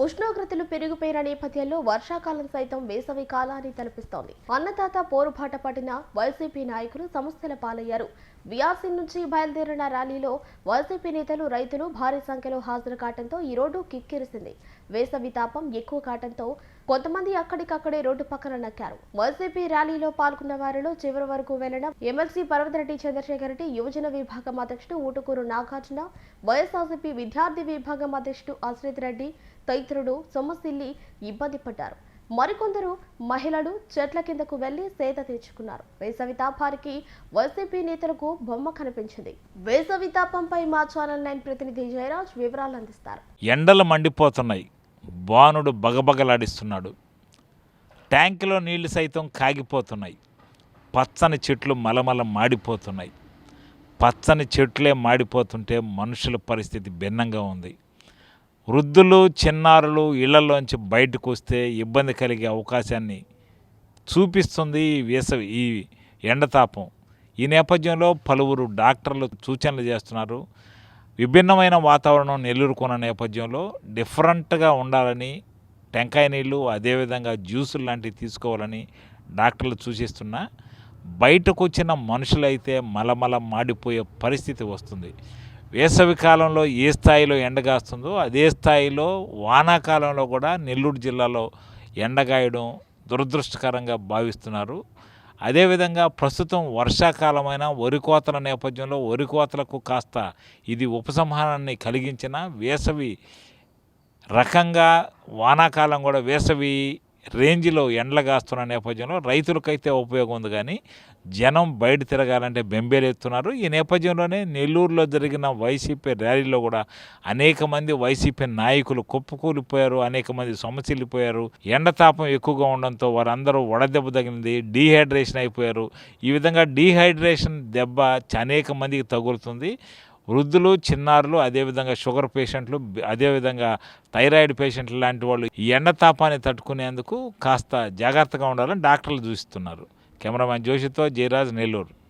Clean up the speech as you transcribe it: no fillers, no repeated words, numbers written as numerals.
ఉష్ణోగ్రతలు పెరిగిపోయిన నేపథ్యంలో వర్షాకాలం సైతం వేసవి కాలాన్ని తలపిస్తోంది. అన్నదాత పోరుబాట పట్టిన వైసీపీ నాయకులు సమస్యల పాలయ్యారు. బీఆర్సీ నుంచి బయలుదేరిన ర్యాలీలో వైసీపీ నేతలు, రైతులు భారీ సంఖ్యలో హాజరు కావడంతో ఈ రోడ్డు కిక్కిరిసింది. వేసవి తాపం ఎక్కువ కావడంతో కొంతమంది అక్కడికక్కడే రోడ్డు పక్కన నక్కారు. వైసీపీ ర్యాలీలో పాల్గొన్న వారిలో చివరి వరకు వెళ్లిన ఎమ్మెల్సీ పర్వతిరెడ్డి చంద్రశేఖర్ రెడ్డి, యువజన విభాగం అధ్యక్షుడు ఊటుకూరు నాగార్జున, వైఎస్ఆర్సీపీ విద్యార్థి విభాగం అధ్యక్షుడు అశ్రిత్ రెడ్డి తదితరులు సొమ్మసిల్లి ఇబ్బంది పడ్డారు. మరికొందరు మహిళలు చెట్ల కిందకు వెళ్లి సేద తీర్చుకున్నారు. వేసవి తాపానికి వైసీపీ నేతలకు బొమ్మ కనిపించింది. వేసవి తాపంపై మా ఛానల్ 9 ప్రతినిధి జయరాజ్ వివరాలు అందిస్తారు. ఎండలు మండిపోతున్నాయి. బాణుడు బగబగలాడిస్తున్నాడు. ట్యాంకులో నీళ్లు సైతం కాగిపోతున్నాయి. పచ్చని చెట్లు మలమల మాడిపోతున్నాయి. పచ్చని చెట్లే మాడిపోతుంటే మనుషుల పరిస్థితి భిన్నంగా ఉంది. వృద్ధులు, చిన్నారులు ఇళ్లలోంచి బయటకు వస్తే ఇబ్బంది కలిగే అవకాశాన్ని చూపిస్తుంది ఈ ఎండతాపం. ఈ నేపథ్యంలో పలువురు డాక్టర్లు సూచనలు చేస్తున్నారు. విభిన్నమైన వాతావరణం నెలకొన్న నేపథ్యంలో డిఫరెంట్గా ఉండాలని, టెంకాయ నీళ్ళు అదేవిధంగా జ్యూసులు లాంటివి తీసుకోవాలని డాక్టర్లు సూచిస్తున్నా బయటకు వచ్చిన మనుషులైతే మలమల మాడిపోయే పరిస్థితి వస్తుంది. వేసవి కాలంలో ఏ స్థాయిలో ఎండగాస్తుందో అదే స్థాయిలో వానాకాలంలో కూడా నెల్లూరు జిల్లాలో ఎండగాయడం దురదృష్టకరంగా భావిస్తున్నారు. అదేవిధంగా ప్రస్తుతం వర్షాకాలమైన వరి కోతల నేపథ్యంలో వరి కోతలకు కాస్త ఇది ఉపశమనాన్ని కలిగించిన వేసవి రకంగా వానాకాలం కూడా వేసవి రేంజ్లో ఎండలు కాస్తున్న నేపథ్యంలో రైతులకైతే ఉపయోగం ఉంది. కానీ జనం బయట తిరగాలంటే బెంబేలెత్తున్నారు. ఈ నేపథ్యంలోనే నెల్లూరులో జరిగిన వైసీపీ ర్యాలీలో కూడా అనేక మంది వైసీపీ నాయకులు కుప్పకూలిపోయారు. అనేక మంది సొమ్మసిల్లిపోయారు. ఎండతాపం ఎక్కువగా ఉండడంతో వారందరూ వడదెబ్బ తగిలింది, డీహైడ్రేషన్ అయిపోయారు. ఈ విధంగా డీహైడ్రేషన్ దెబ్బ అనేక మందికి తగులుతుంది. వృద్ధులు, చిన్నారులు, అదేవిధంగా షుగర్ పేషెంట్లు, అదేవిధంగా థైరాయిడ్ పేషెంట్లు లాంటి వాళ్ళు ఈ ఎండతాపాన్ని తట్టుకునేందుకు కాస్త జాగ్రత్తగా ఉండాలని డాక్టర్లు సూచిస్తున్నారు. కెమెరామ్యాన్ జోషితో జయరాజ్, నెల్లూరు.